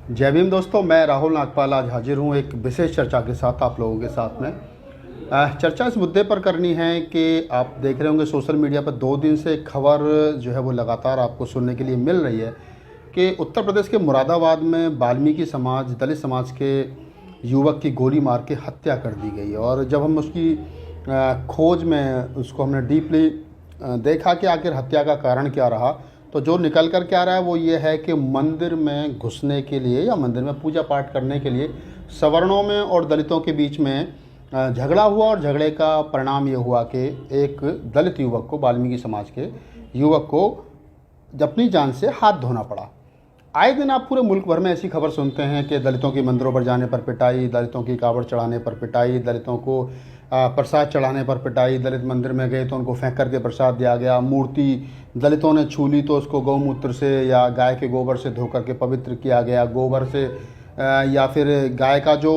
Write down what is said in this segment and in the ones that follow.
जय भीम दोस्तों, मैं राहुल नागपाल आज हाजिर हूँ एक विशेष चर्चा के साथ आप लोगों के साथ में। चर्चा इस मुद्दे पर करनी है कि आप देख रहे होंगे सोशल मीडिया पर 2 दिन से खबर जो है वो लगातार आपको सुनने के लिए मिल रही है कि उत्तर प्रदेश के मुरादाबाद में वाल्मीकि समाज, दलित समाज के युवक की गोली मार के हत्या कर दी गई। और जब हम उसकी खोज में उसको हमने डीपली देखा कि आखिर हत्या का कारण क्या रहा, तो जो निकल कर क्या रहा है वो ये है कि मंदिर में घुसने के लिए या मंदिर में पूजा पाठ करने के लिए सवर्णों में और दलितों के बीच में झगड़ा हुआ। और झगड़े का परिणाम ये हुआ कि एक दलित युवक को, वाल्मीकि समाज के युवक को अपनी जान से हाथ धोना पड़ा। आए दिन आप पूरे मुल्क भर में ऐसी खबर सुनते हैं कि दलितों की मंदिरों पर जाने पर पिटाई, दलितों की कावड़ चढ़ाने पर पिटाई, दलितों को प्रसाद चढ़ाने पर पिटाई, दलित मंदिर में गए तो उनको फेंक करके प्रसाद दिया गया, मूर्ति दलितों ने छू ली तो उसको गौमूत्र से या गाय के गोबर से धो करके पवित्र किया गया, गोबर से या फिर गाय का जो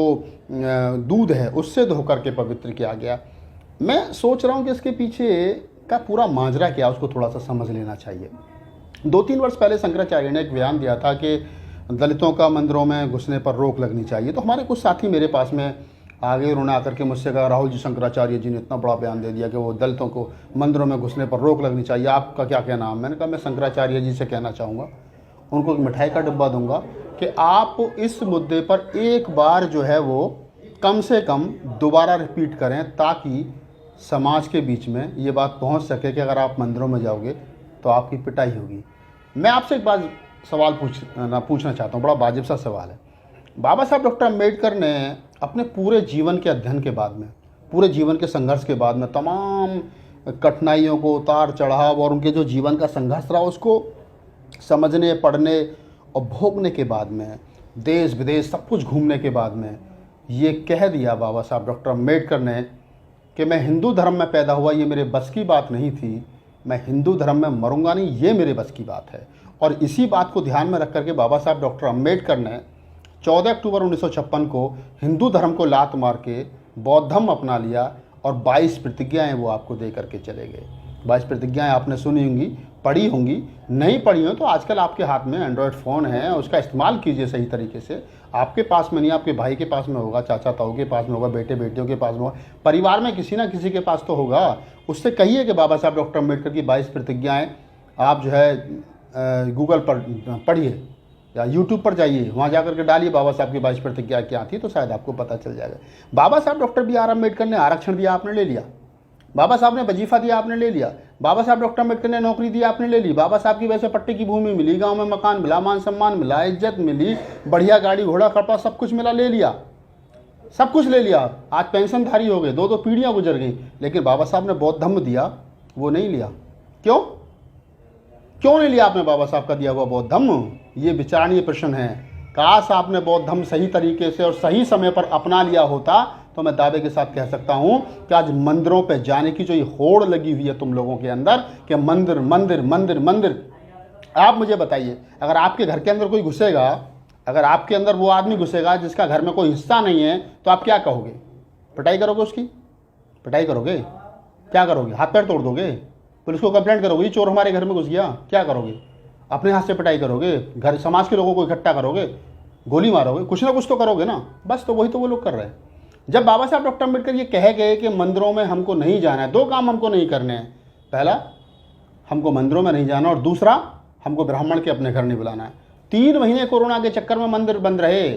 दूध है उससे धो करके पवित्र किया गया। मैं सोच रहा हूँ कि इसके पीछे का पूरा माजरा क्या, उसको थोड़ा सा समझ लेना चाहिए। 2-3 वर्ष पहले शंकराचार्य ने एक बयान दिया था कि दलितों का मंदिरों में घुसने पर रोक लगनी चाहिए। तो हमारे कुछ साथी मेरे पास में आगे, उन्होंने आकर के मुझसे कहा, राहुल जी, शंकराचार्य जी ने इतना बड़ा बयान दे दिया कि वो दलितों को मंदिरों में घुसने पर रोक लगनी चाहिए, आपका क्या कहना है? मैंने कहा मैं शंकराचार्य जी से कहना चाहूँगा, उनको एक मिठाई का डिब्बा दूंगा कि आप इस मुद्दे पर एक बार जो है वो कम से कम दोबारा रिपीट करें, ताकि समाज के बीच में ये बात पहुँच सके कि अगर आप मंदिरों में जाओगे तो आपकी पिटाई होगी। मैं आपसे एक बात सवाल पूछना चाहता हूँ, बड़ा वाजिब सा सवाल है। बाबा साहब डॉक्टर अम्बेडकर ने अपने पूरे जीवन के अध्ययन के बाद में, पूरे जीवन के संघर्ष के बाद में, तमाम कठिनाइयों को, उतार चढ़ाव और उनके जो जीवन का संघर्ष रहा उसको समझने, पढ़ने और भोगने के बाद में, देश विदेश सब कुछ घूमने के बाद में ये कह दिया बाबा साहब डॉक्टर अम्बेडकर ने कि मैं हिंदू धर्म में पैदा हुआ, ये मेरे बस की बात नहीं थी, मैं हिंदू धर्म में मरूंगा नहीं, ये मेरे बस की बात है। और इसी बात को ध्यान में रख करके बाबा साहब डॉक्टर अम्बेडकर ने 14 अक्टूबर 1956 को हिंदू धर्म को लात मार के बौद्ध धर्म अपना लिया और 22 प्रतिज्ञाएं वो आपको दे करके चले गए। 22 प्रतिज्ञाएं आपने सुनी होंगी, पढ़ी होंगी, नहीं पढ़ी हो तो आजकल आपके हाथ में एंड्रॉयड फ़ोन है, उसका इस्तेमाल कीजिए सही तरीके से। आपके पास में नहीं, आपके भाई के पास में होगा, चाचा ताऊ के पास में होगा, बेटे बेटियों के पास में होगा, परिवार में किसी ना किसी के पास तो होगा। उससे कहिए कि बाबा साहब डॉक्टर अम्बेडकर की 22 प्रतिज्ञाएँ आप जो है गूगल पर पढ़िए या यूट्यूब पर जाइए, वहाँ जाकर के डालिए बाबा साहब की 22 प्रतिज्ञा क्या थी, तो शायद आपको पता चल जाएगा। बाबा साहब डॉक्टर बी आर अम्बेडकर ने आरक्षण दिया, आपने ले लिया। बाबा साहब ने वजीफा दिया, आपने ले लिया। बाबा साहब डॉक्टर अम्बेडकर ने नौकरी दी, आपने ले ली। बाबा साहब की वजह से पट्टे की भूमि मिली, गांव में मकान मिला, मान सम्मान मिला, इज्जत मिली, बढ़िया गाड़ी घोड़ा कपड़ा सब कुछ मिला, ले लिया, सब कुछ ले लिया। आज पेंशनधारी हो गए, 2-2 पीढ़ियाँ गुजर गई, लेकिन बाबा साहब ने बौद्ध धम्म दिया, वो नहीं लिया। क्यों नहीं लिया आपने बाबा साहब का दिया हुआ बौद्ध धम्म? ये विचारणीय प्रश्न है। काश आपने बौद्ध धम्म सही तरीके से और सही समय पर अपना लिया होता तो मैं दावे के साथ कह सकता हूं कि आज मंदिरों पे जाने की जो ये होड़ लगी हुई है तुम लोगों के अंदर कि मंदिर मंदिर मंदिर मंदिर, आप मुझे बताइए, अगर आपके घर के अंदर कोई घुसेगा, अगर आपके अंदर वो आदमी घुसेगा जिसका घर में कोई हिस्सा नहीं है, तो आप क्या कहोगे? पिटाई करोगे उसकी? पिटाई करोगे? क्या करोगे? हाथ पैर तोड़ दोगे? पुलिस को कंप्लेंट करोगे, ये चोर हमारे घर में घुस गया? क्या करोगे? अपने हाथ से पिटाई करोगे? घर समाज के लोगों को इकट्ठा करोगे? गोली मारोगे? कुछ ना कुछ तो करोगे ना। बस तो वही तो वो लोग कर रहे हैं। जब बाबा साहब डॉक्टर अम्बेडकर ये कह गए कि मंदिरों में हमको नहीं जाना है, 2 काम हमको नहीं करने हैं। पहला, हमको मंदिरों में नहीं जाना, और दूसरा, हमको ब्राह्मण के अपने घर नहीं बुलाना है। 3 महीने कोरोना के चक्कर में मंदिर बंद रहे,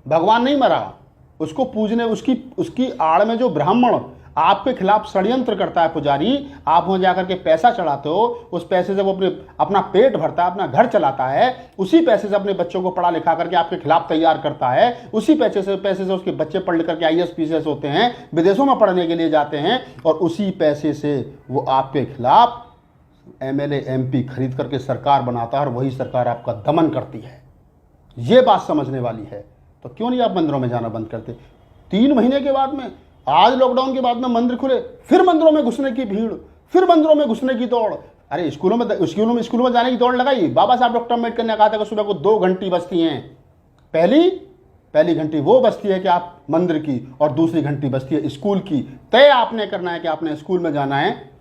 भगवान नहीं मरा, उसको पूजने, उसकी आड़ में जो ब्राह्मण आपके खिलाफ षड्यंत्र करता है, पुजारी, आप वहाँ जाकर के पैसा चढ़ाते हो, उस पैसे से वो अपना पेट भरता है, अपना घर चलाता है, उसी पैसे से अपने बच्चों को पढ़ा लिखा करके आपके खिलाफ तैयार करता है, उसी पैसे से उसके बच्चे पढ़ लिख करके IAS PCS होते हैं, विदेशों में पढ़ने के लिए जाते हैं, और उसी पैसे से वो आपके खिलाफ MLA MP खरीद करके सरकार बनाता है, और वही सरकार आपका दमन करती है। ये बात समझने वाली है। तो क्यों नहीं आप मंदिरों में जाना बंद करते? 3 महीने के बाद में, आज लॉकडाउन के बाद में मंदिर खुले, फिर मंदिरों में घुसने की भीड़, फिर मंदिरों में घुसने की दौड़। अरे स्कूलों में जाने की दौड़ लगाई। बाबा साहब डॉक्टर अम्बेडकर ने कहा था कि सुबह को 2 घंटी बजती हैं। पहली घंटी वो बजती है कि आप मंदिर की, और दूसरी घंटी बजती है स्कूल की। तय आपने करना है कि आपने स्कूल में जाना है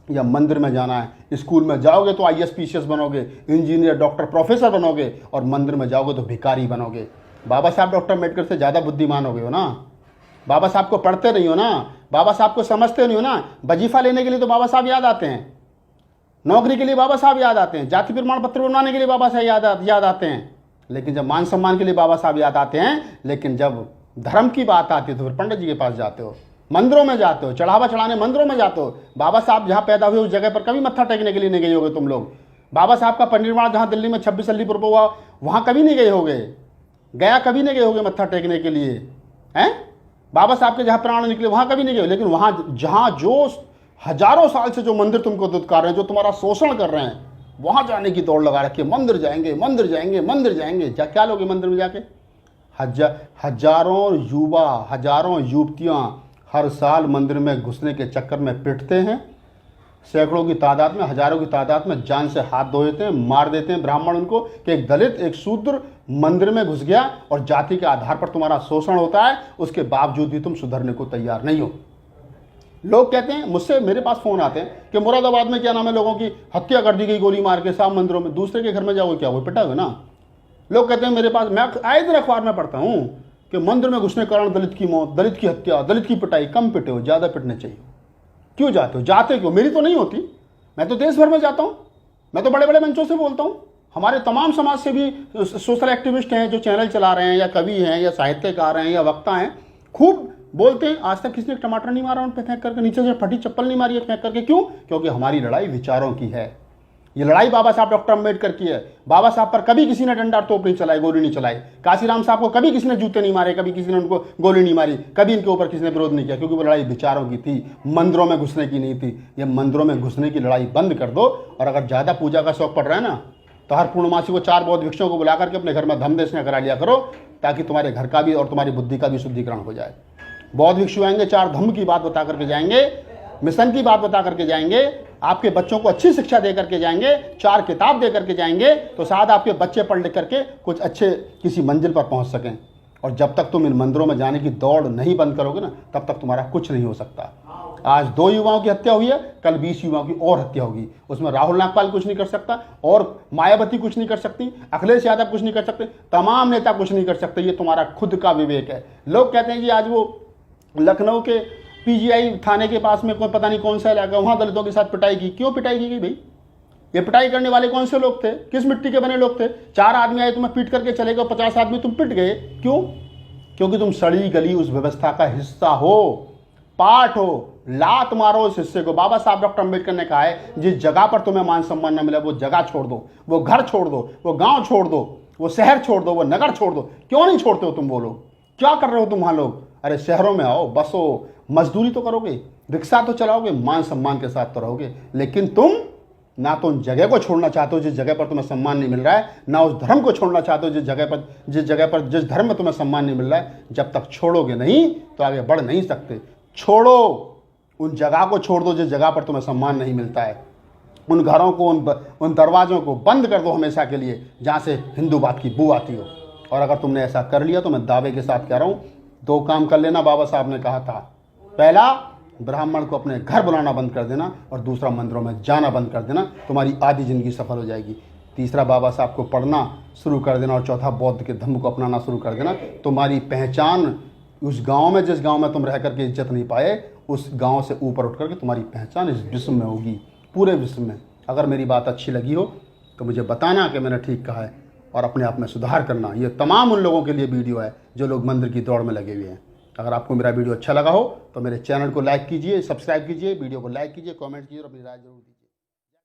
या मंदिर में जाना है। स्कूल में जाओगे तो IAS PCS बनोगे, इंजीनियर डॉक्टर प्रोफेसर बनोगे, और मंदिर में जाओगे तो भिखारी बनोगे। बाबा साहब डॉक्टर अम्बेडकर से ज़्यादा बुद्धिमान हो गए हो ना। बाबा साहब को पढ़ते नहीं हो ना, बाबा साहब को समझते नहीं हो ना। वजीफा लेने के लिए तो बाबा साहब याद आते हैं, नौकरी के लिए बाबा साहब याद आते हैं, जाति प्रमाण पत्र बनवाने के लिए बाबा साहब याद आते हैं, लेकिन जब मान सम्मान के लिए बाबा साहब याद आते हैं। लेकिन जब धर्म की बात आती है तो फिर पंडित जी के पास जाते हो, मंदिरों में जाते हो, चढ़ावा चढ़ाने मंदिरों में जाते हो। बाबा साहब जहाँ पैदा हुए उस जगह पर कभी मत्था टेकने के लिए नहीं गए होगे तुम लोग। बाबा साहब का परिनिर्वाण जहाँ दिल्ली में 26 अलीपुर पर हुआ वहाँ कभी नहीं गए होगे, गया कभी नहीं गए होगे मत्था टेकने के लिए हैं। बाबा साहब के जहाँ प्राण निकले वहाँ कभी नहीं गए। लेकिन वहाँ जहाँ जो हजारों साल से जो मंदिर तुमको दुत्कार रहे हैं, जो तुम्हारा शोषण कर रहे हैं, वहाँ जाने की दौड़ लगा रखी है। मंदिर जाएंगे, मंदिर जाएंगे, मंदिर जाएंगे। क्या लोगे मंदिर में जाके? हजारों युवा, हजारों युवतियाँ हर साल मंदिर में घुसने के चक्कर में पिटते हैं। सैकड़ों की तादाद में, हजारों की तादाद में जान से हाथ धो देते हैं, मार देते हैं ब्राह्मण उनको कि एक दलित, एक शूद्र मंदिर में घुस गया और जाति के आधार पर तुम्हारा शोषण होता है। उसके बावजूद भी तुम सुधरने को तैयार नहीं हो। लोग कहते हैं, मुझसे मेरे पास फ़ोन आते हैं कि मुरादाबाद में क्या नाम है, लोगों की हत्या कर दी गई गोली मार के साहब मंदिरों में। दूसरे के घर में जाओगे क्या, वो पिटाओगे ना। लोग कहते हैं मेरे पास, मैं आए दिन अखबार में पढ़ता हूँ कि मंदिर में घुसने के कारण दलित की मौत, दलित की हत्या, दलित की पिटाई। कम पिटे हो, ज़्यादा पिटने चाहिए। क्यों जाते हो? जाते क्यों? मेरी तो नहीं होती, मैं तो देश भर में जाता हूँ, मैं तो बड़े बड़े मंचों से बोलता हूँ। हमारे तमाम समाज से भी सोशल एक्टिविस्ट हैं जो चैनल चला रहे हैं, या कवि हैं, या साहित्यकार हैं, या वक्ता हैं, खूब बोलते हैं। आज तक किसी ने टमाटर नहीं मारा उन पर फेंक करके, नीचे से फटी चप्पल नहीं मारी है फेंक करके। क्यों? क्योंकि हमारी लड़ाई विचारों की है। ये लड़ाई बाबा साहब डॉक्टर अम्बेडकर की है। बाबा साहब पर कभी किसी ने डंडा तोप नहीं चलाई, गोली नहीं चलाई। काशीराम साहब को कभी किसी ने जूते नहीं मारे, कभी किसी ने उनको गोली नहीं मारी, कभी इनके ऊपर किसी ने विरोध नहीं किया, क्योंकि वो लड़ाई विचारों की थी, मंदिरों में घुसने की नहीं थी। ये मंदिरों में घुसने की लड़ाई बंद कर दो। और अगर ज़्यादा पूजा का शौक पड़ रहा है ना, तो हर पूर्णमासी को 4 बौद्ध भिक्षुओं को बुला करके अपने घर में धम देशना करा लिया करो, ताकि तुम्हारे घर का भी और तुम्हारी बुद्धि का भी शुद्धिकरण हो जाए। बौद्ध भिक्षु आएंगे, 4 धम्म की बात बता करके जाएंगे, मिशन की बात बता करके जाएंगे, आपके बच्चों को अच्छी शिक्षा दे करके जाएंगे, 4 किताब दे करके जाएंगे, तो शायद आपके बच्चे पढ़ लिख करके कुछ अच्छे किसी मंजिल पर पहुंच सकें। और जब तक तुम इन मंदिरों में जाने की दौड़ नहीं बंद करोगे ना, तब तक तुम्हारा कुछ नहीं हो सकता। आज 2 युवाओं की हत्या हुई है, कल 20 युवाओं की और हत्या होगी। उसमें राहुल नागपाल कुछ नहीं कर सकता, और मायावती कुछ नहीं कर सकती, अखिलेश यादव कुछ नहीं कर सकते, तमाम नेता कुछ नहीं कर सकते। ये तुम्हारा खुद का विवेक है। लोग कहते हैं जी आज वो लखनऊ के पीजीआई थाने के पास में कोई पता नहीं कौन सा इलाका, वहाँ दलितों के साथ पिटाई की। क्यों पिटाई की गई भाई? ये पिटाई करने वाले कौन से लोग थे? किस मिट्टी के बने लोग थे? 4 आदमी आए तुम्हें पीट करके चले गए, 50 आदमी तुम पिट गए। क्यों? क्योंकि तुम सड़ी गली उस व्यवस्था का हिस्सा हो, पार्ट हो। लात मारो उस हिस्से को। बाबा साहब डॉक्टर अम्बेडकर ने कहा है, जिस जगह पर तुम्हें मान सम्मान न मिले वो जगह छोड़ दो, वो घर छोड़ दो, वो गांव छोड़ दो, वो शहर छोड़ दो, वो नगर छोड़ दो। क्यों नहीं छोड़ते हो तुम? वो लोग क्या कर रहे हो तुम वहां लोग? अरे शहरों में आओ, बसो, मजदूरी तो करोगे, रिक्शा तो चलाओगे, मान सम्मान के साथ तो रहोगे। लेकिन तुम ना तो उन जगह को छोड़ना चाहते हो जिस जगह पर तुम्हें सम्मान नहीं मिल रहा है, ना उस धर्म को छोड़ना चाहते हो जिस जिस धर्म में तुम्हें सम्मान नहीं मिल रहा है। जब तक छोड़ोगे नहीं तो आगे बढ़ नहीं सकते। छोड़ो, उन जगह को छोड़ दो जिस जगह पर तुम्हें सम्मान नहीं मिलता है। उन घरों को, उन दरवाजों को बंद कर दो हमेशा के लिए, जहाँ से हिंदूवाद की बू आती हो। और अगर तुमने ऐसा कर लिया तो मैं दावे के साथ कह रहा हूँ, 2 काम कर लेना बाबा साहब ने कहा था। पहला, ब्राह्मण को अपने घर बुलाना बंद कर देना, और दूसरा, मंदिरों में जाना बंद कर देना। तुम्हारी आधी जिंदगी सफल हो जाएगी। तीसरा, बाबा साहब को पढ़ना शुरू कर देना, और चौथा, बौद्ध के धम्म को अपनाना शुरू कर देना। तुम्हारी पहचान उस गांव में, जिस गांव में तुम रह करके इज्जत नहीं पाए, उस गांव से ऊपर उठ करके तुम्हारी पहचान इस विश्व में होगी, पूरे विश्व में। अगर मेरी बात अच्छी लगी हो तो मुझे बताना कि मैंने ठीक कहा है, और अपने आप में सुधार करना। ये तमाम उन लोगों के लिए वीडियो है जो लोग मंदिर की दौड़ में लगे हुए हैं। अगर आपको मेरा वीडियो अच्छा लगा हो तो मेरे चैनल को लाइक कीजिए, सब्सक्राइब कीजिए, वीडियो को लाइक कीजिए, कमेंट कीजिए और अपनी राय जरूर दीजिए।